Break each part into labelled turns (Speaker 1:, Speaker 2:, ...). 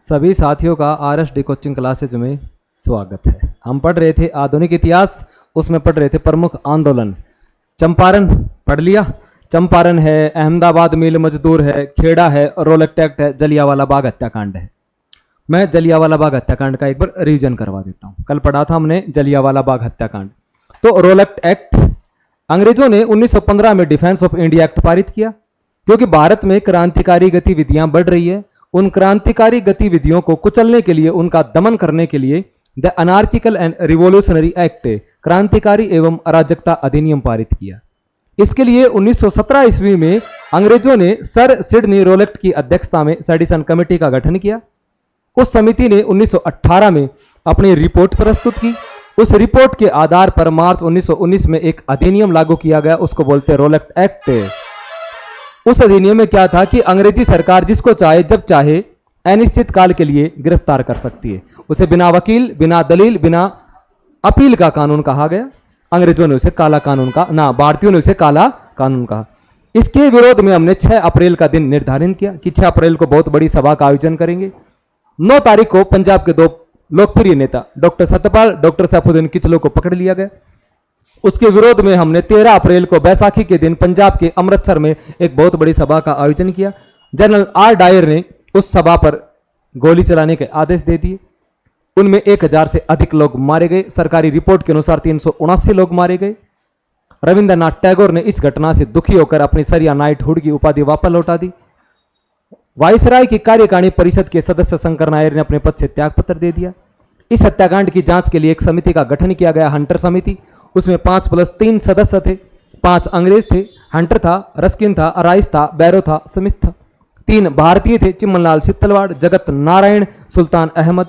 Speaker 1: सभी साथियों का आरएसडी कोचिंग क्लासेज में स्वागत है। हम पढ़ रहे थे आधुनिक इतिहास, उसमें पढ़ रहे थे प्रमुख आंदोलन। चंपारण पढ़ लिया। चंपारण है, अहमदाबाद मिल मजदूर है, खेड़ा है, रोलक एक्ट है, जलियांवाला बाग हत्याकांड है। मैं जलियांवाला बाग हत्याकांड का एक बार रिवीजन करवा देता हूँ। कल पढ़ा था हमने जलियांवाला बाग हत्याकांड। तो रोलक एक्ट, अंग्रेजों ने 1915 में डिफेंस ऑफ इंडिया एक्ट पारित किया, क्योंकि भारत में क्रांतिकारी गतिविधियां बढ़ रही है। उन क्रांतिकारी गतिविधियों को कुचलने के लिए, उनका दमन करने के लिए the anarchical and revolutionary act, क्रांतिकारी एवं अराजकता अधिनियम पारित किया। इसके लिए 1917 ईस्वी में अंग्रेजों ने सर सिडनी रोलेट की अध्यक्षता में सेडिसन कमेटी का गठन किया। उस समिति ने 1918 में अपनी रिपोर्ट प्रस्तुत की। उस रिपोर्ट के आधार पर मार्च 1919 में एक अधिनियम लागू किया गया, उसको बोलते हैं रोलेट एक्ट। उस अधिनियम में क्या था कि अंग्रेजी सरकार जिसको चाहे जब चाहे अनिश्चित काल के लिए गिरफ्तार कर सकती है। उसे बिना वकील, बिना दलील, बिना अपील का कानून कहा गया। अंग्रेजों ने उसे काला कानून कहा, ना भारतीयों ने उसे काला कानून कहा। इसके विरोध में हमने 6 अप्रैल का दिन निर्धारित किया कि 6 अप्रैल को बहुत बड़ी सभा का आयोजन करेंगे। 9 तारीख को पंजाब के 2 लोकप्रिय नेता डॉक्टर सत्यपाल, डॉक्टर सैफुद्दीन किचलो को पकड़ लिया गया। उसके विरोध में हमने 13 अप्रैल को बैसाखी के दिन पंजाब के अमृतसर में एक बहुत बड़ी सभा का आयोजन किया। जनरल आर डायर ने उस सभा पर गोली चलाने के आदेश दे दिए। उनमें 1000 से अधिक लोग मारे गए। सरकारी रिपोर्ट के अनुसार 379 लोग मारे गए। रविंद्रनाथ टैगोर ने इस घटना से दुखी होकर अपनी सरिया नाइटहुड की उपाधि वापस लौटा दी। वायसराय की कार्यकारिणी परिषद के सदस्य शंकर नायर ने अपने पद से त्यागपत्र दे दिया। इस हत्याकांड की जांच के लिए एक समिति का गठन किया गया, हंटर समिति। उसमें 5+3 सदस्य थे। 5 अंग्रेज थे, हंटर था, रस्किन था, राइस था, बैरो था, स्मिथ था। 3 भारतीय थे, चिमनलाल चित्तलवाड़, जगत नारायण, सुल्तान अहमद।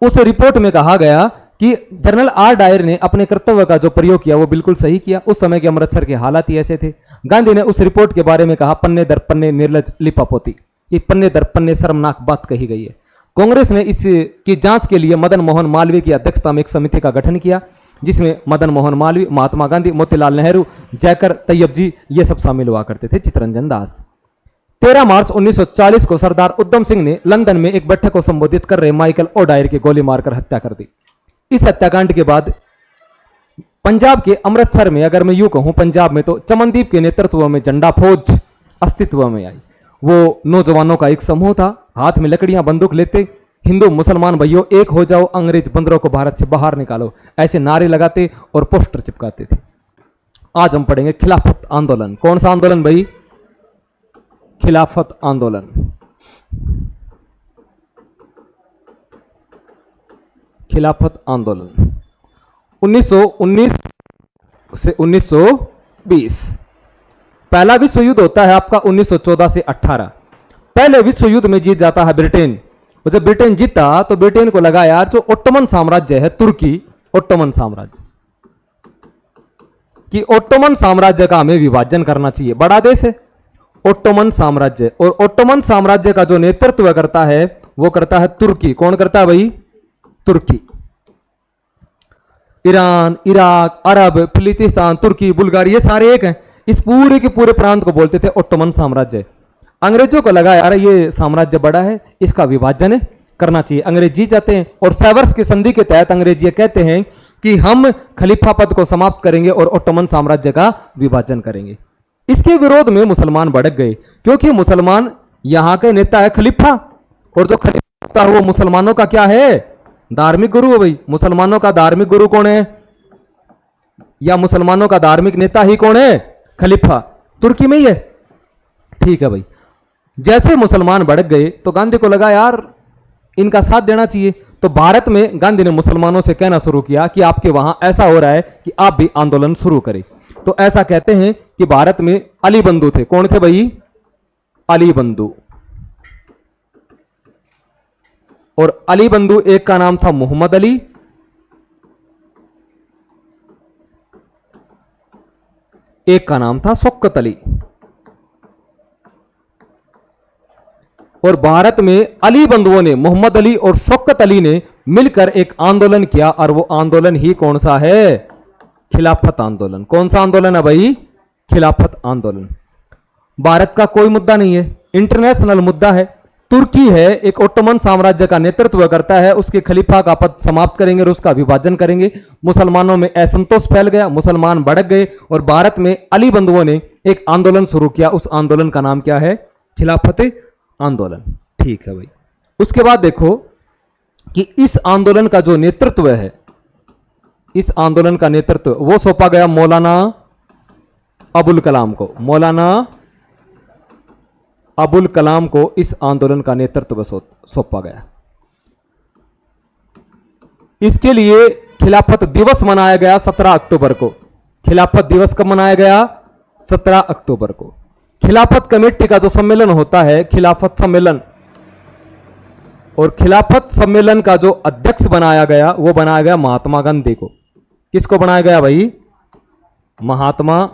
Speaker 1: उस रिपोर्ट में कहा गया कि जनरल आर डायर ने अपने कर्तव्य का जो प्रयोग किया वो बिल्कुल सही किया। उस समय के अमृतसर के हालात ही ऐसे थे। गांधी ने उस रिपोर्ट के बारे में कहा, पन्ने दर पन्ने निर्लज लिपापोती, कि पन्ने दर पन्ने शर्मनाक बात कही गई है। कांग्रेस ने इसकी जांच के लिए मदन मोहन मालवीय की अध्यक्षता में एक समिति का गठन किया, जिसमें मदन मोहन मालवीय, महात्मा गांधी, मोतीलाल नेहरू, जयकर तैयब जी ये सब शामिल हुआ करते थे, चित्तरंजन दास। 13 मार्च 1940 को सरदार उधम सिंह ने लंदन में एक बैठक को संबोधित कर रहे माइकल ओ डायर की गोली मारकर हत्या कर दी। इस हत्याकांड के बाद पंजाब के अमृतसर में, अगर मैं यूं कहूं पंजाब में, तो चमनदीप के नेतृत्व में झंडा फौज अस्तित्व में आई। वो नौजवानों का एक समूह था, हाथ में लकड़ियां बंदूक लेते, हिंदू मुसलमान भाइयों एक हो जाओ, अंग्रेज बंदरों को भारत से बाहर निकालो, ऐसे नारे लगाते और पोस्टर चिपकाते थे। आज हम पढ़ेंगे खिलाफत आंदोलन। कौन सा आंदोलन भाई? खिलाफत आंदोलन। खिलाफत आंदोलन 1919 से 1920। पहला विश्व युद्ध होता है आपका 1914 से 18। पहले विश्व युद्ध में जीत जाता है ब्रिटेन। जब ब्रिटेन जीता तो ब्रिटेन को लगा यार जो ओटोमन साम्राज्य है, तुर्की ओटोमन साम्राज्य, कि ओटोमन साम्राज्य का हमें विभाजन करना चाहिए। बड़ा देश है ओटोमन साम्राज्य, और ओटोमन साम्राज्य का जो नेतृत्व करता है वो करता है तुर्की। कौन करता है भाई? तुर्की। ईरान, इराक, अरब, फिलिस्तीन, तुर्की, बुल्गारिया, ये सारे एक हैं। इस पूरे के पूरे प्रांत को बोलते थे ओटोमन साम्राज्य। अंग्रेजों को लगा यार ये साम्राज्य बड़ा है, इसका विभाजन करना चाहिए। अंग्रेज जीत जाते हैं और सेवर्स की संधि के तहत अंग्रेज ये कहते हैं कि हम खलीफा पद को समाप्त करेंगे और ओटोमन साम्राज्य का विभाजन करेंगे। इसके विरोध में मुसलमान भड़क गए, क्योंकि मुसलमान यहां के नेता है खलीफा, और जो खलीफा है वो मुसलमानों का क्या है? धार्मिक गुरु है भाई। मुसलमानों का धार्मिक गुरु कौन है, या मुसलमानों का धार्मिक नेता ही कौन है? खलीफा। तुर्की में ही है। ठीक है भाई। जैसे मुसलमान भड़क गए तो गांधी को लगा यार इनका साथ देना चाहिए। तो भारत में गांधी ने मुसलमानों से कहना शुरू किया कि आपके वहां ऐसा हो रहा है कि आप भी आंदोलन शुरू करें। तो ऐसा कहते हैं कि भारत में अली बंधु थे। कौन थे भाई? अली बंधु। और अली बंधु एक का नाम था मोहम्मद अली, एक का नाम था शौकत अली। और भारत में अली बंधुओं ने, मोहम्मद अली और शौकत अली ने मिलकर एक आंदोलन किया, और वो आंदोलन ही कौन सा है? खिलाफत आंदोलन। कौन सा आंदोलन है भाई? खिलाफत आंदोलन। भारत का कोई मुद्दा नहीं है, इंटरनेशनल मुद्दा है। तुर्की है एक ओटोमन साम्राज्य का नेतृत्व करता है, उसके खलीफा का पद समाप्त करेंगे और उसका विभाजन करेंगे। मुसलमानों में असंतोष फैल गया, मुसलमान भड़क गए और भारत में अली बंधुओं ने एक आंदोलन शुरू किया। उस आंदोलन का नाम क्या है? खिलाफत आंदोलन। ठीक है भाई। उसके बाद देखो कि इस आंदोलन का जो नेतृत्व है, इस आंदोलन का नेतृत्व वो सौंपा गया मौलाना अबुल कलाम को। मौलाना अबुल कलाम को इस आंदोलन का नेतृत्व सौंपा गया। इसके लिए खिलाफत दिवस मनाया गया 17 अक्टूबर को। खिलाफत दिवस कब मनाया गया? 17 अक्टूबर को। खिलाफत कमेटी का जो सम्मेलन होता है, खिलाफत सम्मेलन, और खिलाफत सम्मेलन का जो अध्यक्ष बनाया गया वो बनाया गया महात्मा गांधी को। किसको बनाया गया भाई? महात्मा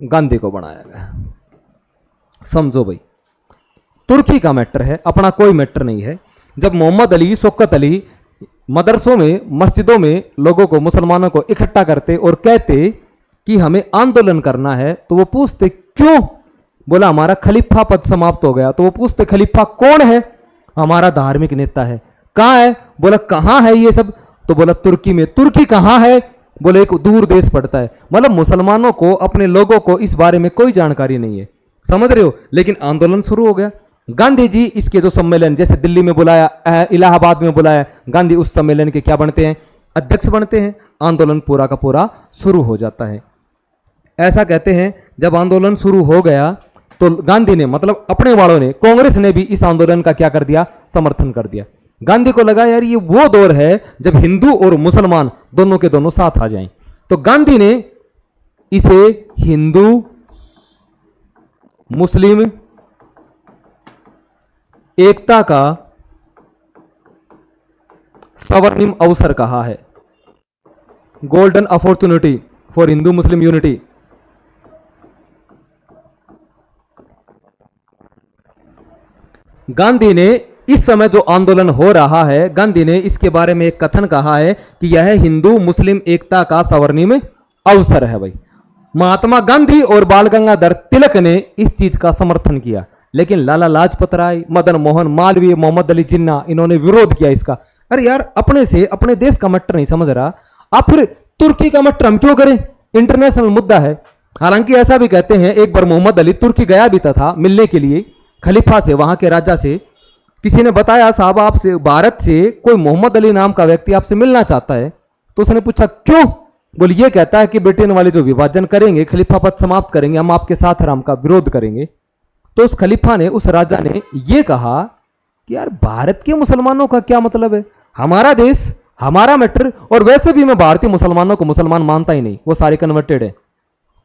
Speaker 1: गांधी को बनाया गया। समझो भाई, तुर्की का मैटर है, अपना कोई मैटर नहीं है। जब मोहम्मद अली, शौकत अली मदरसों में, मस्जिदों में लोगों को, मुसलमानों को इकट्ठा करते और कहते कि हमें आंदोलन करना है, तो वो पूछते क्यों? बोला हमारा खलीफा पद समाप्त हो गया। तो वो पूछते खलीफा कौन है? हमारा धार्मिक नेता है। कहाँ है? बोला कहाँ है ये सब? तो बोला तुर्की में। तुर्की कहाँ है? बोले एक दूर देश पड़ता है। मतलब मुसलमानों को, अपने लोगों को इस बारे में कोई जानकारी नहीं है, समझ रहे हो। लेकिन आंदोलन शुरू हो गया। गांधी जी इसके जो सम्मेलन, जैसे दिल्ली में बुलाया, इलाहाबाद में बुलाया, गांधी उस सम्मेलन के क्या बनते हैं? अध्यक्ष बनते हैं। आंदोलन पूरा का पूरा शुरू हो जाता है। ऐसा कहते हैं जब आंदोलन शुरू हो गया तो गांधी ने, मतलब अपने वालों ने, कांग्रेस ने भी इस आंदोलन का क्या कर दिया? समर्थन कर दिया। गांधी को लगा यार ये वो दौर है जब हिंदू और मुसलमान दोनों के दोनों साथ आ जाएं। तो गांधी ने इसे हिंदू मुस्लिम एकता का स्वर्णिम अवसर कहा है। Golden opportunity for Hindu Muslim unity. Gandhi ने इस समय जो आंदोलन हो रहा है, गांधी ने इसके बारे में एक कथन कहा है कि यह हिंदू मुस्लिम एकता का स्वर्णिम अवसर है भाई। महात्मा गांधी और बाल गंगाधर तिलक ने इस चीज का समर्थन किया, लेकिन लाला लाजपत राय, मदन मोहन मालवीय, मोहम्मद अली जिन्ना, इन्होंने विरोध किया इसका। अरे यार, अपने से अपने देश का मैटर नहीं समझ रहा, आप फिर तुर्की का मैटर हम क्यों करें? इंटरनेशनल मुद्दा है। हालांकि ऐसा भी कहते हैं एक बार मोहम्मद अली तुर्की गया भी था मिलने के लिए खलीफा से, वहां के राजा से। किसी ने बताया साहब आपसे, भारत से कोई मोहम्मद अली नाम का व्यक्ति आपसे मिलना चाहता है। तो उसने पूछा क्यों? बोले ये कहता है कि ब्रिटेन वाले जो विभाजन करेंगे, खलीफा पद समाप्त करेंगे, हम आपके साथ राम का विरोध करेंगे। तो उस खलीफा ने, उस राजा ने ये कहा कि यार भारत के मुसलमानों का क्या मतलब है? हमारा देश, हमारा मैटर। और वैसे भी मैं भारतीय मुसलमानों को मुसलमान मानता ही नहीं, वो सारे कन्वर्टेड है।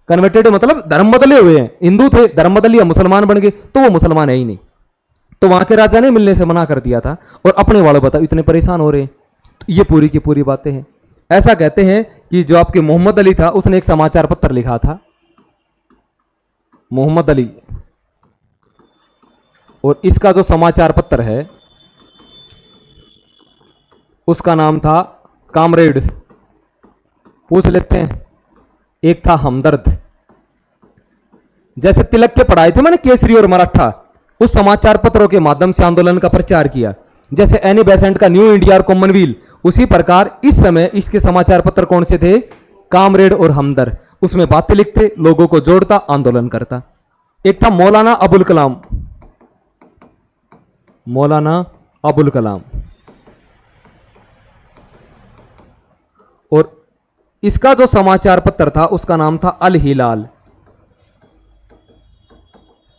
Speaker 1: कन्वर्टेड मतलब धर्म बदले हुए हैं। हिंदू थे, धर्म बदल लिया, मुसलमान बन गए, तो वो मुसलमान है ही नहीं। तो वहां के राजा ने मिलने से मना कर दिया था। और अपने वालों बताओ इतने परेशान हो रहे हैं। तो ये पूरी की पूरी बातें हैं। ऐसा कहते हैं कि जो आपके मोहम्मद अली था, उसने एक समाचार पत्र लिखा था, मोहम्मद अली, और इसका जो समाचार पत्र है उसका नाम था कामरेड। पूछ लेते हैं। एक था हमदर्द। जैसे तिलक के पढ़ाए थे मैंने केसरी और मराठा, उस समाचार पत्रों के माध्यम से आंदोलन का प्रचार किया। जैसे एनी बेसेंट का न्यू इंडिया और कॉमनवेल्थ, उसी प्रकार इस समय इसके समाचार पत्र कौन से थे? कामरेड और हमदर्द। उसमें बातें लिखते, लोगों को जोड़ता, आंदोलन करता। एक था मौलाना अबुल कलाम। मौलाना अबुल कलाम, और इसका जो समाचार पत्र था उसका नाम था अल हिलाल।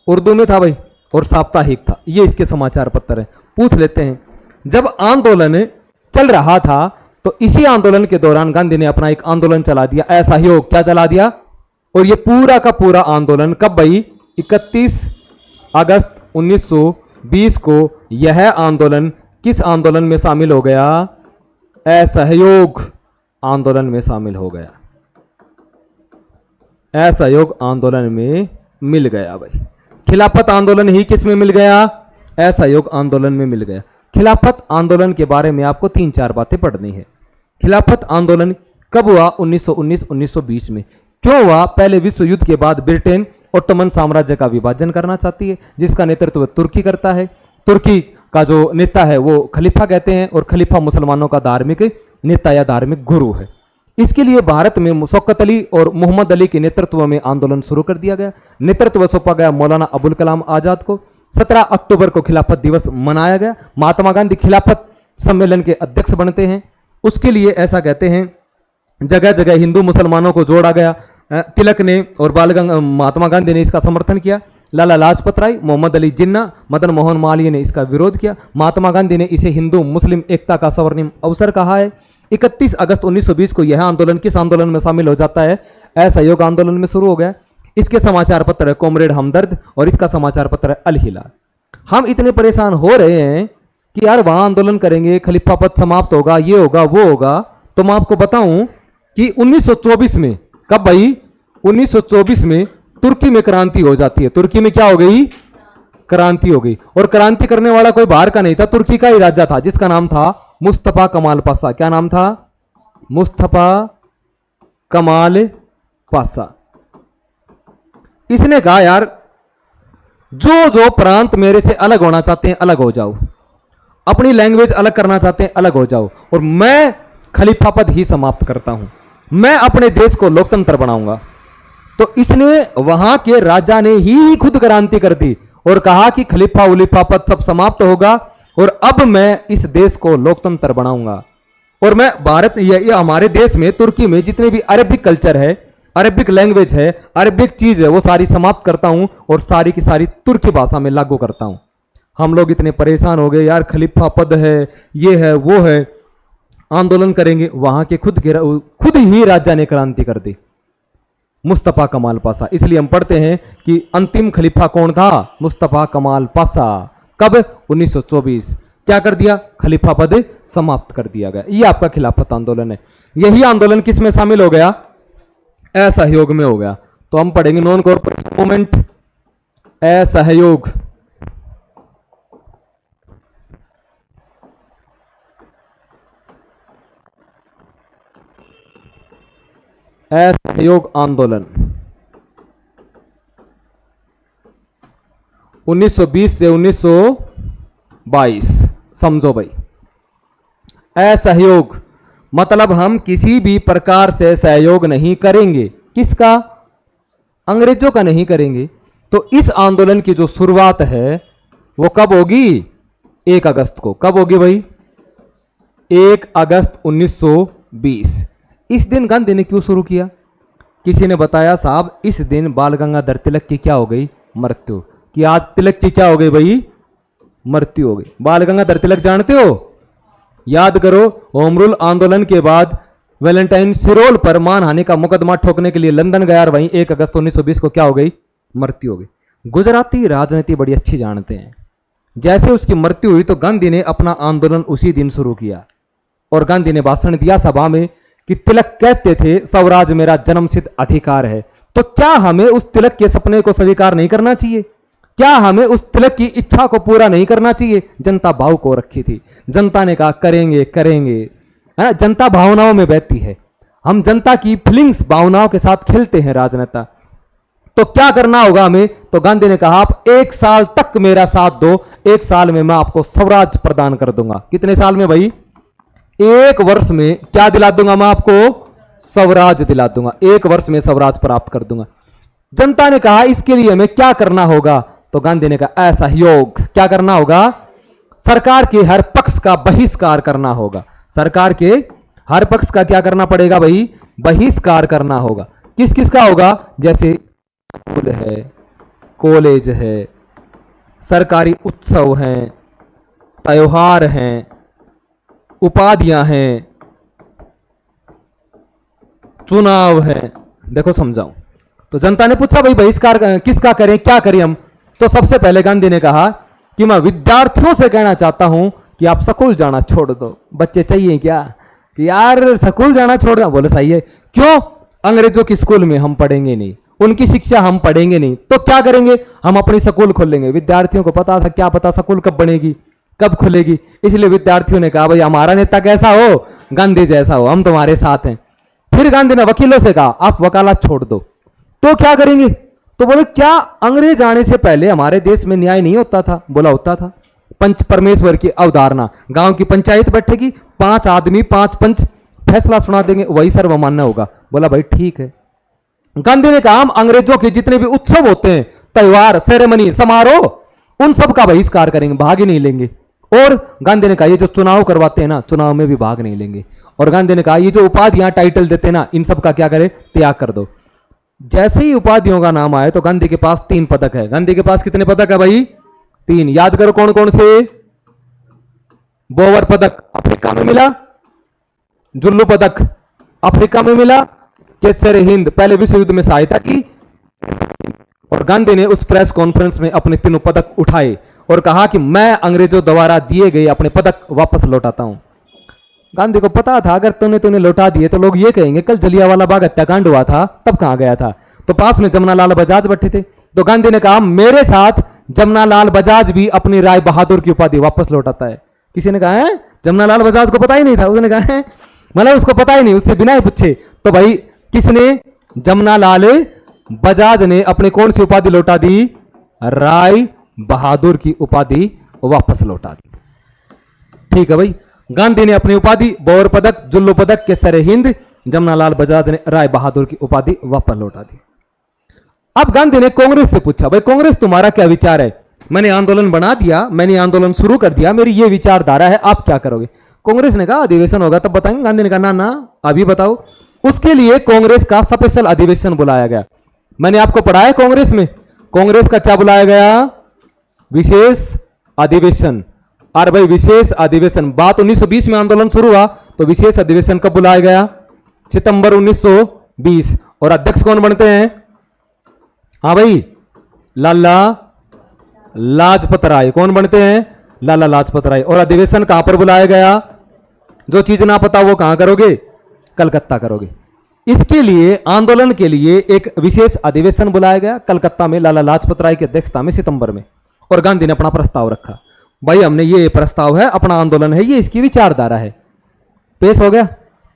Speaker 1: उर्दू में था भाई और साप्ताहिक था। ये इसके समाचार पत्र है। पूछ लेते हैं, जब आंदोलन चल रहा था तो इसी आंदोलन के दौरान गांधी ने अपना एक आंदोलन चला दिया, असहयोग। क्या चला दिया? और ये पूरा का पूरा आंदोलन कब भाई? 31 अगस्त 1920 को यह आंदोलन किस आंदोलन में शामिल हो गया? असहयोग आंदोलन में शामिल हो गया। असहयोग आंदोलन में मिल गया भाई। खिलाफत आंदोलन ही किस में मिल गया? असहयोग आंदोलन में मिल गया। खिलाफत आंदोलन के बारे में आपको 3-4 बातें पढ़नी है। खिलाफत आंदोलन कब हुआ? 1919-1920 में। क्यों हुआ? पहले विश्व युद्ध के बाद ब्रिटेन ओटोमन साम्राज्य का विभाजन करना चाहती है, जिसका नेतृत्व तुर्की करता है। तुर्की का जो नेता है वो खलीफा कहते हैं, और खलीफा मुसलमानों का धार्मिक नेता या धार्मिक गुरु है। इसके लिए भारत में शौकत अली और मोहम्मद अली के नेतृत्व में आंदोलन शुरू कर दिया गया। नेतृत्व सौंपा गया मौलाना अबुल कलाम आजाद को। 17 अक्टूबर को खिलाफत दिवस मनाया गया। महात्मा गांधी खिलाफत सम्मेलन के अध्यक्ष बनते हैं। उसके लिए ऐसा कहते हैं, जगह जगह हिंदू मुसलमानों को जोड़ा गया। तिलक ने और महात्मा गांधी ने इसका समर्थन किया। लाला लाजपत राय, मोहम्मद अली जिन्ना, मदन मोहन मालवीय ने इसका विरोध किया। महात्मा गांधी ने इसे हिंदू मुस्लिम एकता का स्वर्णिम अवसर कहा है। 31 अगस्त 1920 को यह आंदोलन किस आंदोलन में शामिल हो जाता है? असहयोग आंदोलन में शुरू हो गया। इसके समाचार पत्र है कॉमरेड हमदर्द और इसका समाचार पत्र है अल हिलाल। हम इतने परेशान हो रहे हैं कि यार वहां आंदोलन करेंगे, खलीफा पद समाप्त होगा, ये होगा वो होगा। तो मैं आपको बताऊं कि 1924 में, कब भाई? 1924 में तुर्की में क्रांति हो जाती है। तुर्की में क्या हो गई? क्रांति हो गई। और क्रांति करने वाला कोई बाहर का नहीं था, तुर्की का ही राजा था, जिसका नाम था मुस्तफा कमाल पाशा। क्या नाम था? मुस्तफा कमाल पाशा। इसने कहा यार जो जो प्रांत मेरे से अलग होना चाहते हैं अलग हो जाओ, अपनी लैंग्वेज अलग करना चाहते हैं अलग हो जाओ, और मैं खलीफा पद ही समाप्त करता हूं, मैं अपने देश को लोकतंत्र बनाऊंगा। तो इसने वहां के राजा ने ही खुद क्रांति कर दी और कहा कि खलीफा उलीफा पद सब समाप्त होगा और अब मैं इस देश को लोकतंत्र बनाऊंगा। और मैं भारत या हमारे देश में तुर्की में जितने भी अरबिक कल्चर है, अरबिक लैंग्वेज है, अरबिक चीज है, वो सारी समाप्त करता हूं और सारी की सारी तुर्की भाषा में लागू करता हूं। हम लोग इतने परेशान हो गए यार, खलीफा पद है, ये है वो है, आंदोलन करेंगे। वहां के खुद ही राजा ने क्रांति कर दी, मुस्तफा कमाल पाशा। इसलिए हम पढ़ते हैं कि अंतिम खलीफा कौन था? मुस्तफा कमाल पाशा। कब? 1924। क्या कर दिया? खलीफा पद समाप्त कर दिया गया। ये आपका खिलाफत आंदोलन है। यही आंदोलन किस में शामिल हो गया? असहयोग में हो गया। तो हम पढ़ेंगे नॉन कॉर्पोरेट मूवमेंट, असहयोग। असहयोग आंदोलन 1920 से 1922। समझो भाई, असहयोग मतलब हम किसी भी प्रकार से सहयोग नहीं करेंगे। किसका? अंग्रेजों का नहीं करेंगे। तो इस आंदोलन की जो शुरुआत है वो कब होगी? 1 अगस्त को। कब होगी भाई? 1 अगस्त 1920। इस दिन गांधी ने क्यों शुरू किया? किसी ने बताया साहब इस दिन बाल गंगाधर तिलक की क्या हो गई? मृत्यु। कि आज तिलक की क्या हो गई भाई? मृत्यु हो गई। बाल गंगाधर तिलक जानते हो? याद करो, होम रूल आंदोलन के बाद वैलेंटाइन सिरोल पर मानहानि का मुकदमा ठोकने के लिए लंदन गया और वहीं 1 अगस्त 1920 को क्या हो गई? मृत्यु हो गई। गुजराती राजनीति बड़ी अच्छी जानते हैं। जैसे उसकी मृत्यु हुई तो गांधी ने अपना आंदोलन उसी दिन शुरू किया और गांधी ने भाषण दिया सभा में कि तिलक कहते थे स्वराज मेरा जन्मसिद्ध अधिकार है। तो क्या हमें उस तिलक के सपने को स्वीकार नहीं करना चाहिए? क्या हमें उस तिलक की इच्छा को पूरा नहीं करना चाहिए? जनता भाव को रखी थी। जनता ने कहा करेंगे करेंगे, है ना? जनता भावनाओं में बहती है। हम जनता की फीलिंग्स भावनाओं के साथ खेलते हैं राजनेता। तो क्या करना होगा हमें? तो गांधी ने कहा आप 1 साल तक मेरा साथ दो, 1 साल में मैं आपको स्वराज प्रदान कर दूंगा। कितने साल में भाई? 1 वर्ष में क्या दिला दूंगा मैं आपको? स्वराज दिला दूंगा। 1 वर्ष में स्वराज प्राप्त कर दूंगा। जनता ने कहा इसके लिए हमें क्या करना होगा? तो गांधी ने कहा असहयोग। क्या करना होगा? सरकार के हर पक्ष का बहिष्कार करना होगा। सरकार के हर पक्ष का क्या करना पड़ेगा भाई? बहिष्कार करना होगा। किस किस का होगा? जैसे स्कूल है, कॉलेज है, सरकारी उत्सव हैं, त्योहार हैं, उपाधियां हैं, चुनाव है। देखो समझाऊं। तो जनता ने पूछा भाई बहिष्कार किसका करें, क्या करें हम? तो सबसे पहले गांधी ने कहा कि मैं विद्यार्थियों से कहना चाहता हूं कि आप स्कूल जाना छोड़ दो। बच्चे चाहिए क्या कि यार स्कूल जाना छोड़ दो? बोले सही है। क्यों? अंग्रेजों की स्कूल में हम पढ़ेंगे नहीं, उनकी शिक्षा हम पढ़ेंगे नहीं, तो क्या करेंगे? हम अपनी स्कूल खोलेंगे। विद्यार्थियों को पता था, क्या पता स्कूल कब बनेगी, कब खुलेगी। इसलिए विद्यार्थियों ने कहा भाई हमारा नेता कैसा हो? गांधी जैसा हो, हम तुम्हारे साथ हैं। फिर गांधी ने वकीलों से कहा आप वकालत छोड़ दो। तो क्या करेंगे? तो बोले क्या अंग्रेज आने से पहले हमारे देश में न्याय नहीं होता था? बोला होता था। पंच परमेश्वर की अवधारणा, गांव की पंचायत बैठेगी, 5 आदमी 5 पंच फैसला सुना देंगे, वही सर्वमान्य होगा। बोला भाई ठीक है। गांधी ने कहा हम अंग्रेजों के जितने भी उत्सव होते हैं, त्योहार, सेरेमनी, समारोह, उन सब का बहिष्कार करेंगे, भाग ही नहीं लेंगे। और गांधी ने कहा ये जो चुनाव करवाते हैं ना, चुनाव में भी भाग नहीं लेंगे। और गांधी ने कहा ये जो उपाधियां टाइटल देते हैं ना, इन सब का क्या करे, त्याग कर दो। जैसे ही उपाधियों का नाम आए तो गांधी के पास 3 पदक है। गांधी के पास कितने पदक है भाई? 3। याद करो कौन कौन से? बोवर पदक अफ्रीका में मिला, जुल्लू पदक अफ्रीका में मिला, केसर हिंद पहले विश्व युद्ध में सहायता की। और गांधी ने उस प्रेस कॉन्फ्रेंस में अपने 3 पदक उठाए और कहा कि मैं अंग्रेजों द्वारा दिए गए अपने पदक वापस लौटाता हूं। गांधी को पता था अगर तूने लौटा दिए तो लोग ये कहेंगे कल जलियांवाला बाग हत्याकांड हुआ था तब कहां गया था। तो पास में जमनालाल बजाज बैठे थे, तो गांधी ने कहा मेरे साथ जमनालाल बजाज भी अपनी राय बहादुर की उपाधि वापस लौटाता है। किसी ने कहा है जमनालाल बजाज को पता ही नहीं था? उसने कहा है मतलब उसको पता ही नहीं, उससे बिना ही पूछे। तो भाई किसने? जमनालाल बजाज ने अपने कौन सी उपाधि लौटा दी? राय बहादुर की उपाधि वापस लौटा दी। ठीक है भाई, गांधी ने अपनी उपाधि बोर पदक, जुल्लू पदक, केसर हिंद, जमनालाल बजाज ने राय बहादुर की उपाधि वापस लौटा दी। अब गांधी ने कांग्रेस से पूछा भाई कांग्रेस तुम्हारा क्या विचार है? मैंने आंदोलन बना दिया, मैंने आंदोलन शुरू कर दिया, मेरी ये विचारधारा है, आप क्या करोगे? कांग्रेस ने कहा अधिवेशन होगा तब बताएंगे। गांधी ने कहा ना ना अभी बताओ। उसके लिए कांग्रेस का स्पेशल अधिवेशन बुलाया गया। मैंने आपको पढ़ाया कांग्रेस में, कांग्रेस का क्या बुलाया गया? विशेष अधिवेशन। और भाई विशेष अधिवेशन, बात 1920 में आंदोलन शुरू हुआ तो विशेष अधिवेशन कब बुलाया गया? सितंबर 1920। और अध्यक्ष कौन बनते हैं? हाँ भाई लाला लाजपत राय। कौन बनते हैं? लाला लाजपत राय। और अधिवेशन कहां पर बुलाया गया? जो चीज ना पता वो कहां करोगे? कलकत्ता करोगे। इसके लिए आंदोलन के लिए एक विशेष अधिवेशन बुलाया गया कलकत्ता में लाला लाजपत राय की अध्यक्षता में सितंबर में। और गांधी ने अपना प्रस्ताव रखा, भाई हमने ये प्रस्ताव है, अपना आंदोलन है, ये इसकी विचारधारा है। पेश हो गया?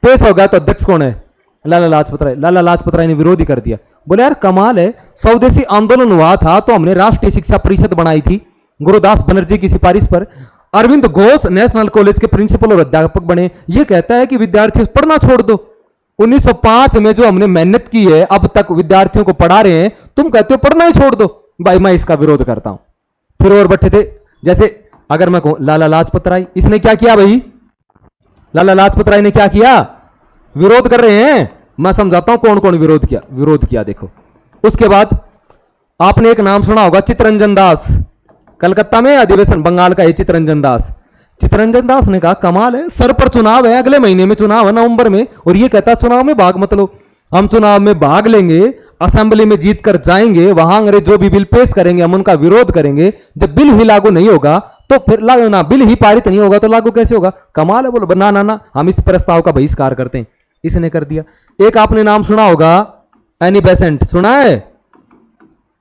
Speaker 1: पेश हो गया तो अध्यक्ष कौन है? लाला लाजपत राय। लाला लाजपत राय ने विरोध ही कर दिया। बोले यार कमाल है, स्वदेशी आंदोलन हुआ था तो हमने राष्ट्रीय शिक्षा परिषद बनाई थी गुरुदास बनर्जी की सिफारिश पर। अरविंद घोष नेशनल कॉलेज के प्रिंसिपल और अध्यापक बने। ये कहता है कि विद्यार्थियों पढ़ना छोड़ दो। 1905 में जो हमने मेहनत की है अब तक विद्यार्थियों को पढ़ा रहे हैं, तुम कहते हो पढ़ना ही छोड़ दो। भाई मैं इसका विरोध करता हूं। फिर और बैठे थे, जैसे अगर मैं कहूं लाला लाजपत राय, इसने क्या किया भाई? लाला लाजपत राय ने क्या किया? विरोध कर रहे हैं। मैं समझाता हूं कौन कौन विरोध किया। विरोध किया देखो। उसके बाद आपने एक नाम सुना होगा चित्तरंजन दास। कलकत्ता में अधिवेशन बंगाल का है चित्तरंजन दास। चित्तरंजन दास ने कहा कमाल है, सर पर चुनाव है, अगले महीने में चुनाव है नवंबर में, और ये कहता चुनाव में भाग मत लो। हम चुनाव में भाग लेंगे, असेंबली में जीत कर जाएंगे, वहां अंग्रेज जो भी बिल पेश करेंगे हम उनका विरोध करेंगे। जब बिल ही लागू नहीं होगा तो फिर लागू ना, बिल ही पारित नहीं होगा तो लागू कैसे होगा? कमाल है। बोलो ना ना ना हम इस प्रस्ताव का बहिष्कार करते हैं। इसने कर दिया। एक आपने नाम सुना होगा एनी बेसेंट, सुना है?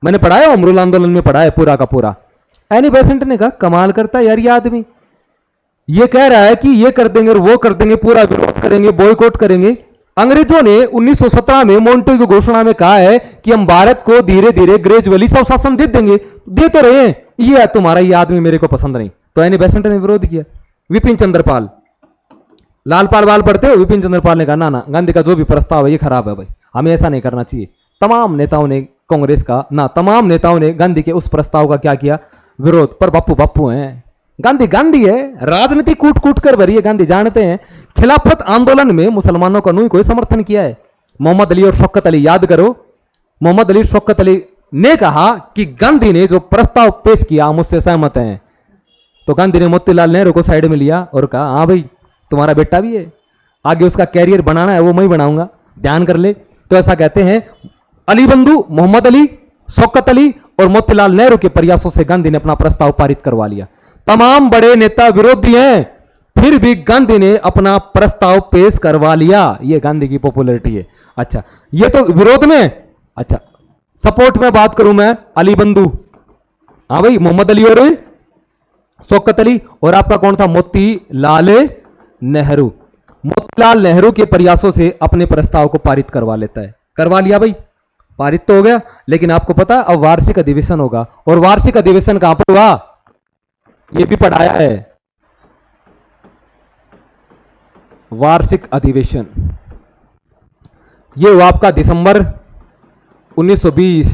Speaker 1: मैंने पढ़ा है, अमरूल आंदोलन में पढ़ा है पूरा का पूरा। एनी बेसेंट ने कहा कमाल करता है यार ये आदमी, ये कह रहा है कि ये कर देंगे और वो कर देंगे, पूरा विरोध करेंगे, बॉयकॉट करेंगे। अंग्रेजों ने 1917 में मोंटेग्यू घोषणा में कहा है कि हम भारत को धीरे धीरे ग्रेजुअली सब शासन दे देंगे, दे तो रहे हैं, ये है तुम्हारा ये आदमी मेरे को पसंद नहीं। तो एनी बेसेंट ने विरोध किया। विपिन चंद्रपाल, लालपाल वाल पढ़ते हो? विपिन चंद्रपाल ने कहा ना ना गांधी का जो भी प्रस्ताव है ये खराब है भाई, हमें ऐसा नहीं करना चाहिए। तमाम नेताओं ने कांग्रेस का ना तमाम नेताओं ने गांधी के उस प्रस्ताव का क्या किया? विरोध। पर बापू बापू हैं, गांधी गांधी है, राजनीति कूट कूट कर भरी है। गांधी जानते हैं खिलाफत आंदोलन में मुसलमानों का नहीं कोई समर्थन किया है। मोहम्मद अली और शौकत अली, याद करो, मोहम्मद अली शौकत अली ने कहा कि गांधी ने जो प्रस्ताव पेश किया हम उससे सहमत हैं। तो गांधी ने मोतीलाल नेहरू को साइड में लिया और कहा हाँ भाई तुम्हारा बेटा भी है, आगे उसका कैरियर बनाना है वो मैं ही बनाऊंगा, ध्यान कर ले। तो ऐसा कहते हैं अली बंधु, मोहम्मद अली, शौकत अली और मोतीलाल नेहरू के प्रयासों से गांधी ने अपना प्रस्ताव पारित करवा लिया। तमाम बड़े नेता विरोधी हैं, फिर भी गांधी ने अपना प्रस्ताव पेश करवा लिया। ये गांधी की पॉपुलैरिटी है। अच्छा ये तो विरोध में। अच्छा सपोर्ट में बात करूं मैं, अली बंधु, हाँ भाई मोहम्मद अली और शौकत अली, और आपका कौन था? मोतीलाल नेहरू। मोतीलाल नेहरू के प्रयासों से अपने प्रस्ताव को पारित करवा लेता है, करवा लिया भाई। पारित तो हो गया, लेकिन आपको पता अब वार्षिक अधिवेशन होगा, और वार्षिक अधिवेशन कहां पर हुआ, ये भी पढ़ाया है। वार्षिक अधिवेशन ये हुआ आपका दिसंबर 1920।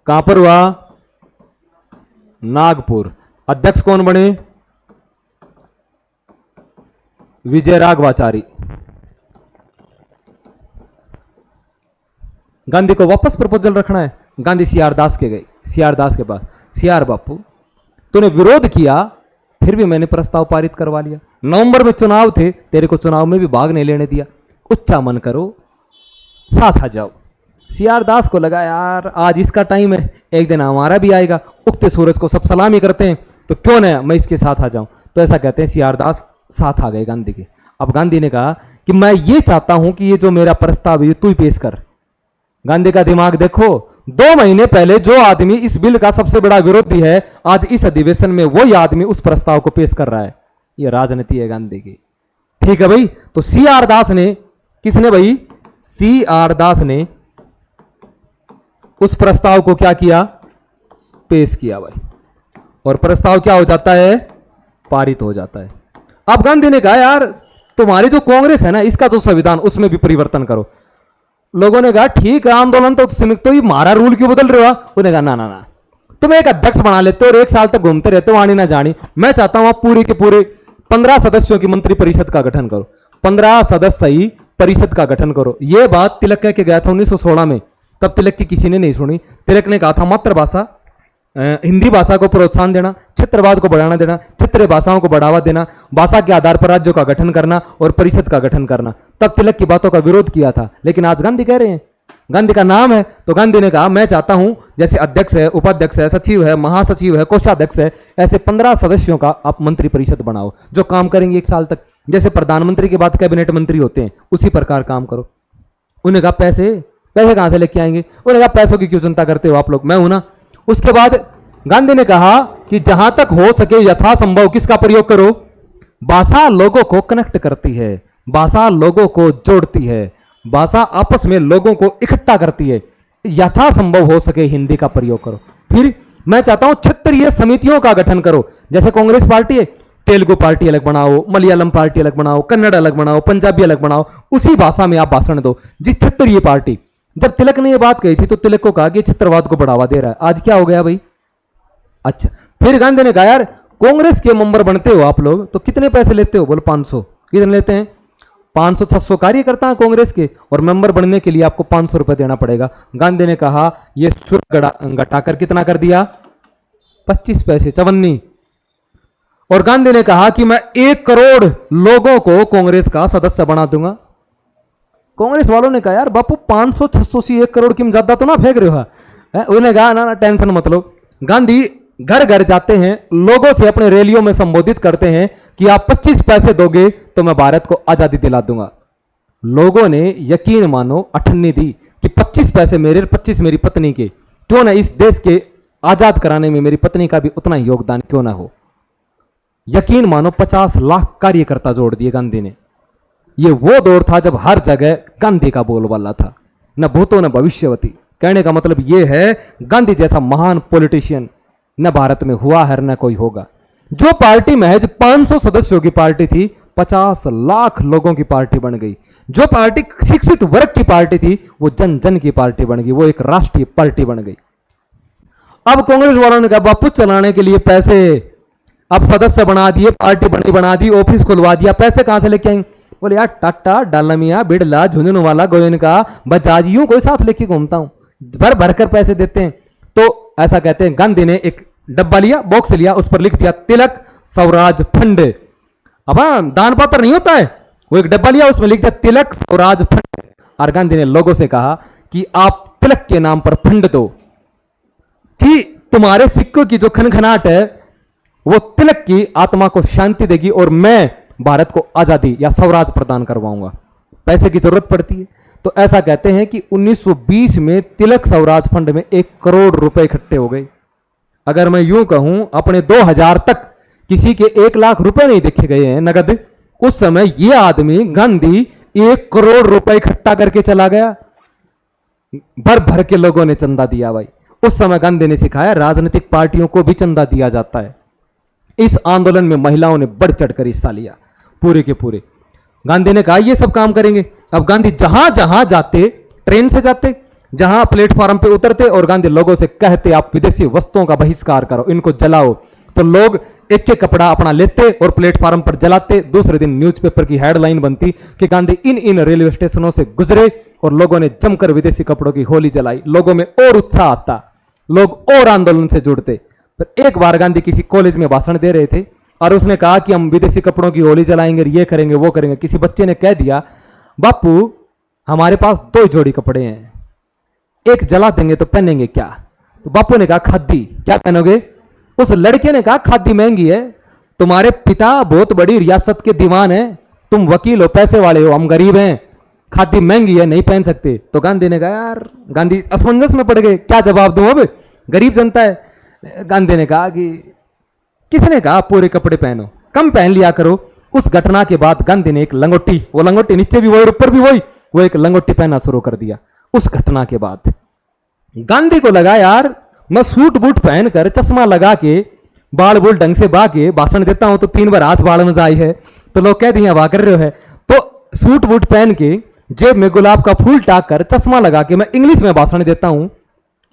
Speaker 1: कहां पर हुआ, नागपुर। अध्यक्ष कौन बने, विजय राघवाचारी। गांधी को वापस प्रपोजल रखना है, गांधी सीआर दास के गए, सीआर दास के पास, सीआर बापू तूने विरोध किया, फिर भी मैंने प्रस्ताव पारित करवा लिया। नवंबर में चुनाव थे, तेरे को चुनाव में भी भाग नहीं लेने दिया, उच्चा मन करो, साथ आ जाओ। सीआर दास को लगा यार आज इसका टाइम है, एक दिन हमारा भी आएगा, उगते सूरज को सब सलामी करते हैं, तो क्यों ना मैं इसके साथ आ जाऊं। तो ऐसा कहते हैं सीआर दास साथ आ गए गांधी के। अब गांधी ने कहा कि मैं ये चाहता हूं कि ये जो मेरा प्रस्ताव है तू ही पेश कर। गांधी का दिमाग देखो, 2 महीने पहले जो आदमी इस बिल का सबसे बड़ा विरोधी है, आज इस अधिवेशन में वही आदमी उस प्रस्ताव को पेश कर रहा है। ये राजनीति है गांधी की। ठीक है भाई, तो सीआर दास ने, किसने भाई, सीआर दास ने उस प्रस्ताव को क्या किया, पेश किया भाई, और प्रस्ताव क्या हो जाता है, पारित हो जाता है। अब गांधी ने कहा यार तुम्हारी जो कांग्रेस है ना, इसका जो संविधान उसमें भी परिवर्तन करो। लोगों ने कहा ठीक है आंदोलन तो सीमित, तो ये हमारा रूल क्यों बदल रहे हो। उन्होंने कहा ना ना ना, तुम एक अध्यक्ष बना लेते हो और 1 साल तक घूमते रहते हो, आनी ना जानी। मैं चाहता हूं आप पूरे के पूरे 15 सदस्यों की मंत्री परिषद का गठन करो, 15 सदस्यीय परिषद का गठन करो। यह बात तिलक कह के गया था 1916 में, तब तिलक की किसी ने नहीं सुनी। तिलक ने कहा था मातृभाषा हिंदी भाषा को प्रोत्साहन देना, क्षेत्रवाद को बढ़ाना देना, क्षेत्रीय भाषाओं को बढ़ावा देना, भाषा के आधार पर राज्यों का गठन करना और परिषद का गठन करना। तब तिलक की बातों का विरोध किया था, लेकिन आज गांधी कह रहे हैं, गांधी का नाम है, तो गांधी ने कहा मैं चाहता हूं जैसे अध्यक्ष है, उपाध्यक्ष है, सचिव है, महासचिव है, कोषाध्यक्ष है, ऐसे 15 सदस्यों का आप मंत्री परिषद बनाओ जो काम करेंगे 1 साल तक। जैसे प्रधानमंत्री के बाद कैबिनेट मंत्री होते हैं, उसी प्रकार काम करो। उन्हें कहा पैसे कहां से लेके आएंगे। उन्हें कहा पैसों की क्यों चिंता करते हो आप लोग, मैं हूं ना। उसके बाद गांधी ने कहा कि जहां तक हो सके यथासंभव किसका प्रयोग करो, भाषा लोगों को कनेक्ट करती है, भाषा लोगों को जोड़ती है, भाषा आपस में लोगों को इकट्ठा करती है, यथासंभव हो सके हिंदी का प्रयोग करो। फिर मैं चाहता हूं क्षेत्रीय समितियों का गठन करो, जैसे कांग्रेस पार्टी है, तेलुगु पार्टी अलग बनाओ, मलयालम पार्टी अलग बनाओ, कन्नड़ अलग बनाओ, पंजाबी अलग बनाओ, उसी भाषा में आप भाषण दो। जिस क्षेत्रीय पार्टी, जब तिलक ने यह बात कही थी तो तिलक को कहा कि क्षेत्रवाद को बढ़ावा दे रहा है, आज क्या हो गया भाई। अच्छा, फिर गांधी ने कहा यार कांग्रेस के मेंबर बनते हो आप लोग तो कितने पैसे लेते हो, बोलो 500। कितने लेते हैं, 500-600 कार्यकर्ता है कांग्रेस के, और मेंबर बनने के लिए आपको 500 रुपए देना पड़ेगा। गांधी ने कहा यह शुल्क घटाकर कितना कर दिया, 25 पैसे, 54। और गांधी ने कहा कि मैं 1 करोड़ लोगों को कांग्रेस का सदस्य बना दूंगा। कांग्रेस वालों ने कहा यार बापू 500-600 से 1 करोड़ की ज्यादा तो ना फेंक रहे हो। उन्हें कहा ना टेंशन मत लो। गांधी घर घर जाते हैं, लोगों से अपने रैलियों में संबोधित करते हैं कि आप 25 पैसे दोगे तो मैं भारत को आजादी दिला दूंगा। लोगों ने यकीन मानो अठन्नी दी कि 25 पैसे मेरे, 25 मेरी पत्नी के, क्यों ना इस देश के आजाद कराने में मेरी पत्नी का भी उतना ही योगदान क्यों ना हो। यकीन मानो 50 लाख कार्यकर्ता जोड़ दिए गांधी ने। यह वो दौर था जब हर जगह गांधी का बोलबाला था, न भूतो न भविष्यवती। कहने का मतलब यह है गांधी जैसा महान पॉलिटिशियन न भारत में हुआ है न कोई होगा। जो पार्टी महज 500 सदस्यों की पार्टी थी, 50 लाख लोगों की पार्टी बन गई। जो पार्टी शिक्षित वर्ग की पार्टी थी, वो जन जन की पार्टी बन गई, वो एक राष्ट्रीय पार्टी बन गई। अब कांग्रेस वालों ने कहा बापू चलाने के लिए पैसे, अब सदस्य बना दिए, पार्टी बना दी, ऑफिस खुलवा दिया, पैसे कहां से लेके आएंगे। बोले यार टाटा, डालमिया, बिड़ला, झुंझुनवाला, गोयनका, बजाजियों को साथ लेके घूमता हूं, भर भर कर पैसे देते हैं। तो ऐसा कहते हैं गांधी ने एक डब्बा लिया, बॉक्स लिया, उस पर लिख दिया तिलक स्वराज फंड। अब दान पत्र नहीं होता है, वो एक डब्बा लिया, उसमें लिख दिया तिलक स्वराज फंड। और गांधी ने लोगों से कहा कि आप तिलक के नाम पर फंड दो कि तुम्हारे सिक्कों की जो खनखनाहट है वो तिलक की आत्मा को शांति देगी और मैं भारत को आजादी या स्वराज प्रदान करवाऊंगा। पैसे की जरूरत पड़ती है, तो ऐसा कहते हैं कि 1920 में तिलक स्वराज फंड में 1 करोड़ रुपए इकट्ठे हो गए। अगर मैं यूं कहूं अपने 2000 तक किसी के 1 लाख रुपए नहीं देखे गए हैं नगद, उस समय यह आदमी गांधी 1 करोड़ रुपए इकट्ठा करके चला गया। भर भर के लोगों ने चंदा दिया भाई। उस समय गांधी ने सिखाया राजनीतिक पार्टियों को भी चंदा दिया जाता है। इस आंदोलन में महिलाओं ने बढ़ चढ़कर हिस्सा लिया पूरे के पूरे। गांधी ने कहा ये सब काम करेंगे। अब गांधी जहां जहां जाते, ट्रेन से जाते, जहां प्लेटफॉर्म पे उतरते और गांधी लोगों से कहते आप विदेशी वस्तुओं का बहिष्कार करो, इनको जलाओ, तो लोग एक एक कपड़ा अपना लेते और प्लेटफॉर्म पर जलाते। दूसरे दिन न्यूज़पेपर की हेडलाइन बनती कि गांधी इन इन रेलवे स्टेशनों से गुजरे और लोगों ने जमकर विदेशी कपड़ों की होली जलाई। लोगों में और उत्साह आता, लोग और आंदोलन से जुड़ते। पर एक बार गांधी किसी कॉलेज में भाषण दे रहे थे और उसने कहा कि हम विदेशी कपड़ों की होली जलाएंगे, ये करेंगे, वो करेंगे। किसी बच्चे ने कह दिया बापू हमारे पास 2 जोड़ी कपड़े हैं, एक जला देंगे तो पहनेंगे क्या? तो बापू ने कहा खादी। क्या पहनोगे? उस लड़के ने कहा खादी महंगी है, तुम्हारे पिता बहुत बड़ी रियासत के दीवान है, तुम वकील हो, पैसे वाले हो, हम गरीब हैं, खादी महंगी है, नहीं पहन सकते। तो गांधी ने कहा यार, गांधी असमंजस में पड़ गए, क्या जवाब दूं अब, गरीब जनता है। गांधी ने कहा कि किसने कहा पूरे कपड़े पहनो, कम पहन लिया करो। उस घटना के बाद गांधी ने एक लंगोटी, वो लंगोटी नीचे भी वही और ऊपर भी वही, वो एक लंगोटी पहनना शुरू कर दिया। उस घटना के बाद गांधी को लगा यार मैं सूट बूट पहनकर चश्मा लगा के बाल बूल ढंग से बा के भाषण देता हूं तो 3 बार हाथ बाल में जाई है, तो लोग कहते हैं वाह कर रहे हो है। तो सूट बूट पहन के जेब में गुलाब का फूल टाक कर चश्मा लगा के मैं इंग्लिश में भाषण देता हूं,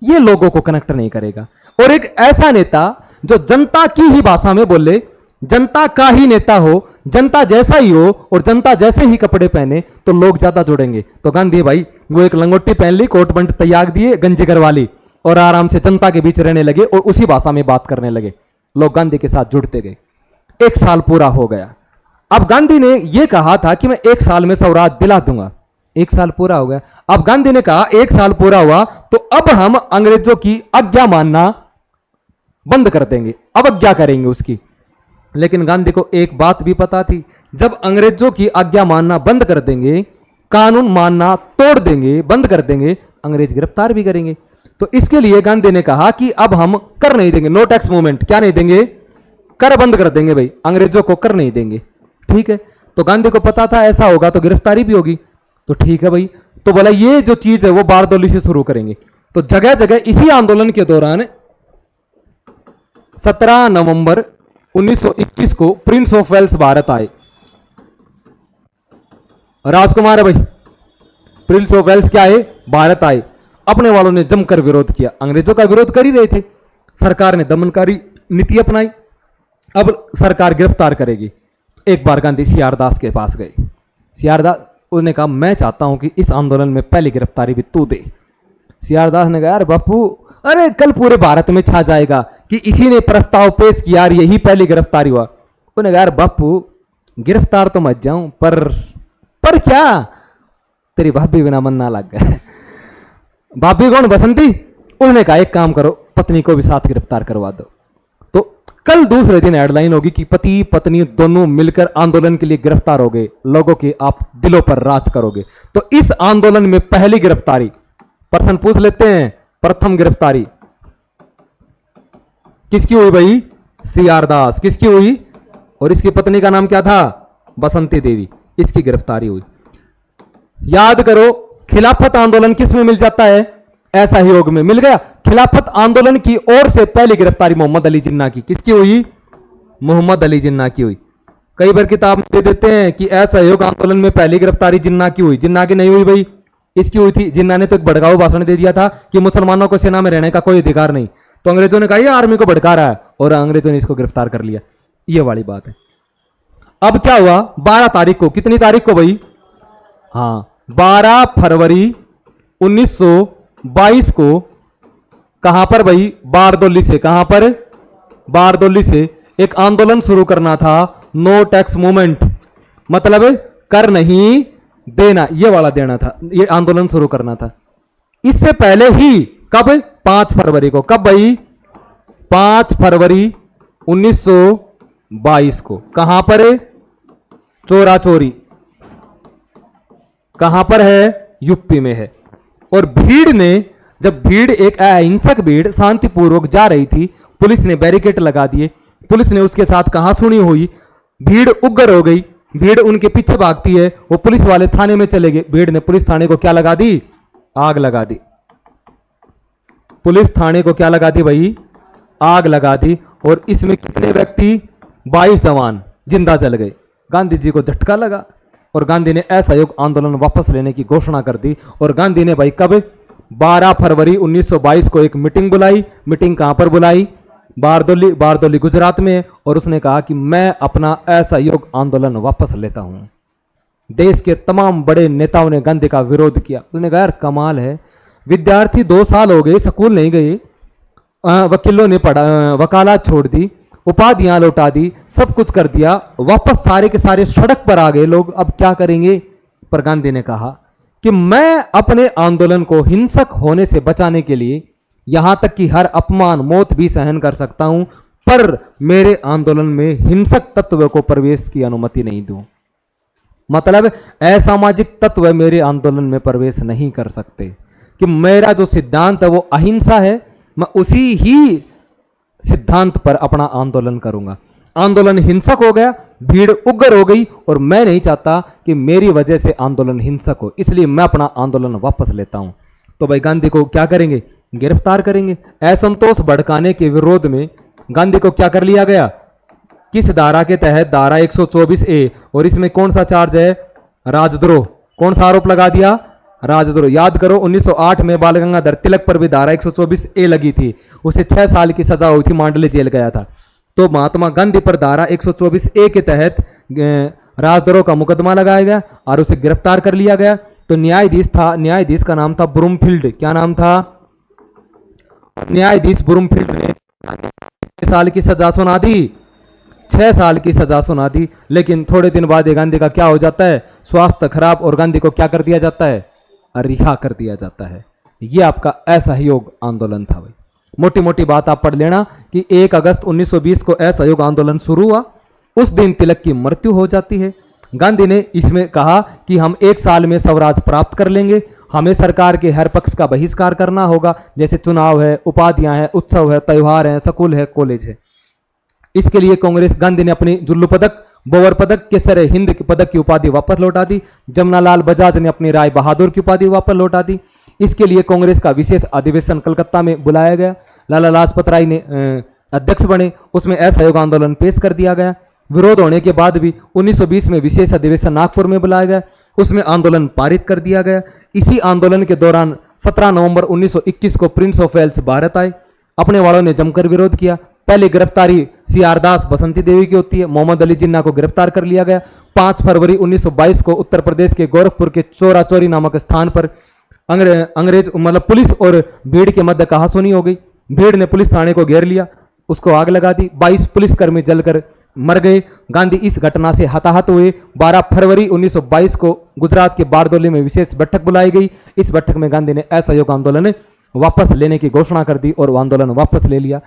Speaker 1: ये लोगों को कनेक्ट नहीं करेगा। और एक ऐसा नेता जो जनता की ही भाषा में बोले, जनता का ही नेता हो, जनता जैसा ही हो और जनता जैसे ही कपड़े पहने, तो लोग ज्यादा जुड़ेंगे। तो गांधी भाई वो एक लंगोटी पहन ली, कोट पैंट तैयार दिए, गंजी करवा ली और आराम से जनता के बीच रहने लगे और उसी भाषा में बात करने लगे। लोग गांधी के साथ जुड़ते गए। 1 साल पूरा हो गया। अब गांधी ने यह कहा था कि मैं 1 साल में स्वराज दिला दूंगा। 1 साल पूरा हो गया। अब गांधी ने कहा 1 साल पूरा हुआ तो अब हम अंग्रेजों की आज्ञा मानना बंद कर देंगे, अवज्ञा करेंगे उसकी। लेकिन गांधी को एक बात भी पता थी, जब अंग्रेजों की आज्ञा मानना बंद कर देंगे, कानून मानना तोड़ देंगे, बंद कर देंगे, अंग्रेज गिरफ्तार भी करेंगे। तो इसके लिए गांधी ने कहा कि अब हम कर नहीं देंगे, नो टैक्स मूवमेंट, क्या नहीं देंगे, कर बंद कर देंगे भाई, अंग्रेजों को कर नहीं देंगे। ठीक है, तो गांधी को पता था ऐसा होगा तो गिरफ्तारी भी होगी। तो ठीक है भाई, तो बोला ये जो चीज है वो बारदौली से शुरू करेंगे। तो जगह जगह इसी आंदोलन के दौरान 17 नवंबर 1921 को प्रिंस ऑफ वेल्स भारत आए। राजकुमार है भाई, प्रिंस ऑफ वेल्स क्या आए, भारत आए। अपने वालों ने जमकर विरोध किया, अंग्रेजों का विरोध कर ही रहे थे। सरकार ने दमनकारी नीति अपनाई। अब सरकार गिरफ्तार करेगी। एक बार गांधी सीआर दास के पास गए। सीआर दास, उसने कहा मैं चाहता हूं कि इस आंदोलन में पहली गिरफ्तारी भी तू दे। सीआर दास ने कहा यार बापू, अरे कल पूरे भारत में छा जाएगा कि इसी ने प्रस्ताव पेश किया और यही पहली गिरफ्तारी हुआ। उन्होंने कहा यार बापू गिरफ्तार तो मत जाऊं, पर क्या, तेरी भाभी बिना मन ना लग गया। भाभी कौन, बसंती? उसने कहा एक काम करो, पत्नी को भी साथ गिरफ्तार करवा दो। तो कल दूसरे दिन हेडलाइन होगी कि पति पत्नी दोनों मिलकर आंदोलन के लिए गिरफ्तार हो गए, लोगों के आप दिलों पर राज करोगे। तो इस आंदोलन में पहली गिरफ्तारी, प्रश्न पूछ लेते हैं, प्रथम गिरफ्तारी किसकी हुई भाई? सीआर दास। किसकी हुई? और इसकी पत्नी का नाम क्या था? बसंती देवी। इसकी गिरफ्तारी हुई। याद करो, खिलाफत आंदोलन किस में मिल जाता है? असहयोग में मिल गया। खिलाफत आंदोलन की ओर से पहली गिरफ्तारी मोहम्मद अली जिन्ना की। किसकी हुई? मोहम्मद अली जिन्ना की हुई। कई बार किताब में दे देते हैं कि असहयोग आंदोलन में पहली गिरफ्तारी जिन्ना की हुई, जिन्ना की नहीं हुई भाई, इसकी हुई थी। जिन्ना ने तो एक भड़काऊ भाषण दे दिया था कि मुसलमानों को सेना में रहने का कोई अधिकार नहीं। तो अंग्रेजों ने कहा ये आर्मी को भड़का रहा है और अंग्रेजों ने इसको गिरफ्तार कर लिया। ये वाली बात है। अब क्या हुआ? 12 तारीख को, कितनी तारीख को भाई? हाँ, 12 फरवरी 1922 को कहां पर भाई? बारदौली से। कहां पर? बारदौली से एक आंदोलन शुरू करना था, नो टैक्स मूवमेंट, मतलब कर नहीं देना, ये वाला देना था, ये आंदोलन शुरू करना था। इससे पहले ही कब? 5 फरवरी को। कब भाई? 5 फरवरी 1922 को। कहां पर? चोरा चोरी। कहां पर है? यूपी में है। और भीड़ ने, जब भीड़ एक अहिंसक भीड़ शांतिपूर्वक जा रही थी, पुलिस ने बैरिकेड लगा दिए। पुलिस ने उसके साथ कहां सुनी हुई, भीड़ उग्र हो गई, भीड़ उनके पीछे भागती है, वो पुलिस वाले थाने में चले गए। भीड़ ने पुलिस थाने को क्या लगा दी? आग लगा दी। पुलिस थाने को क्या लगा दी भाई, आग लगा दी, और इसमें कितने व्यक्ति, 22 जवान जिंदा जल गए। गांधी जी को झटका लगा और गांधी ने असहयोग आंदोलन वापस लेने की घोषणा कर दी। और गांधी ने भाई कब, 12 फरवरी 1922 को एक मीटिंग बुलाई। मीटिंग कहां पर बुलाई, बारदोली, बारदोली गुजरात में। और उसने कहा कि मैं अपना असहयोग आंदोलन वापस लेता हूं। देश के तमाम बड़े नेताओं ने गांधी का विरोध किया। उसने कहा यार कमाल है, विद्यार्थी 2 साल हो गए स्कूल नहीं गए, वकीलों ने पढ़ा, वकालत छोड़ दी, उपाधियां लौटा दी, सब कुछ कर दिया, वापस सारे के सारे सड़क पर आ गए लोग, अब क्या करेंगे। पर गांधी ने कहा कि मैं अपने आंदोलन को हिंसक होने से बचाने के लिए यहां तक कि हर अपमान, मौत भी सहन कर सकता हूं, पर मेरे आंदोलन में हिंसक तत्व को प्रवेश की अनुमति नहीं दूं। मतलब असामाजिक तत्व मेरे आंदोलन में प्रवेश नहीं कर सकते, कि मेरा जो सिद्धांत है वो अहिंसा है, मैं उसी ही सिद्धांत पर अपना आंदोलन करूंगा। आंदोलन हिंसक हो गया, भीड़ उग्र हो गई, और मैं नहीं चाहता कि मेरी वजह से आंदोलन हिंसक हो, इसलिए मैं अपना आंदोलन वापस लेता हूं। तो भाई गांधी को क्या करेंगे, गिरफ्तार करेंगे। असंतोष भड़काने के विरोध में गांधी को क्या कर लिया गया, किस धारा के तहत, धारा 124A, और इसमें कौन सा चार्ज है, राजद्रोह। कौन सा आरोप लगा दिया, राजद्रोह। याद करो 1908 में बाल गंगाधर तिलक पर भी धारा 124A लगी थी, उसे 6 साल की सजा हुई थी, मांडले जेल गया था। तो महात्मा गांधी पर धारा 124A के तहत राजद्रोह का मुकदमा लगाया गया और उसे गिरफ्तार कर लिया गया। तो न्यायाधीश था, न्यायाधीश का नाम था ब्रूमफील्ड। क्या नाम था, न्यायाधीश ब्रूमफील्ड ने 6 साल की सजा सुना दी, 6 साल की सजा सुना दी। लेकिन थोड़े दिन बाद गांधी का क्या हो जाता है, स्वास्थ्य खराब, और गांधी को क्या कर दिया जाता है, रिहा कर दिया जाता है। यह आपका असहयोग आंदोलन था भाई। मोटी मोटी बात आप पढ़ लेना कि 1 अगस्त 1920 को असहयोग आंदोलन शुरू हुआ, उस दिन तिलक की मृत्यु हो जाती है। गांधी ने इसमें कहा कि हम 1 साल में स्वराज प्राप्त कर लेंगे, हमें सरकार के हर पक्ष का बहिष्कार करना होगा, जैसे चुनाव है, उपाधियां हैं, उत्सव है, त्योहार है, स्कूल है, कॉलेज है। इसके लिए कांग्रेस, गांधी ने अपनी जुल्लू पदक, बोवर पदक, केसर हिंद पदक की उपाधि वापस लौटा दी। जमनालाल बजाज ने अपनी राय बहादुर की उपाधि वापस लौटा दी। इसके लिए कांग्रेस का विशेष अधिवेशन कलकत्ता में बुलाया गया। लाला लाजपत राय ने अध्यक्ष बने, उसमें असहयोग आंदोलन पेश कर दिया गया। विरोध होने के बाद भी 1920 में विशेष अधिवेशन नागपुर में बुलाया गया, उसमें आंदोलन पारित कर दिया गया। इसी आंदोलन के दौरान 17 नवंबर 1921 को प्रिंस ऑफ वेल्स भारत आए। अपने वालों ने जमकर विरोध किया। पहले गिरफ्तारी सीआर दास, बसंती देवी की होती है। मोहम्मद अली जिन्ना को गिरफ्तार कर लिया गया। 5 फरवरी 1922 को उत्तर प्रदेश के गोरखपुर के चोरा चोरी नामक स्थान पर अंग्रेज मतलब पुलिस और भीड़ के मध्य कहासुनी हो गई। भीड़ ने पुलिस थाने को घेर लिया, उसको आग लगा दी। 22 पुलिसकर्मी जलकर मर गए। गांधी इस घटना से हताहत हुए। 12 फरवरी 1922 को गुजरात के बारदोली में विशेष बैठक बुलाई गई। इस बैठक में गांधी ने असहयोग आंदोलन वापस लेने की घोषणा कर दी और वो आंदोलन वापस ले लिया।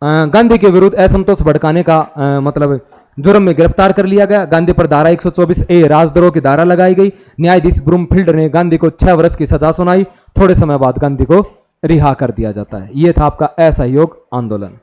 Speaker 1: गांधी के विरुद्ध असंतोष भड़काने का मतलब जुर्म में गिरफ्तार कर लिया गया। गांधी पर धारा 124A राजद्रोह की धारा लगाई गई। न्यायाधीश ब्रूमफील्ड ने गांधी को 6 वर्ष की सजा सुनाई। थोड़े समय बाद गांधी को रिहा कर दिया जाता है। यह था आपका असहयोग आंदोलन।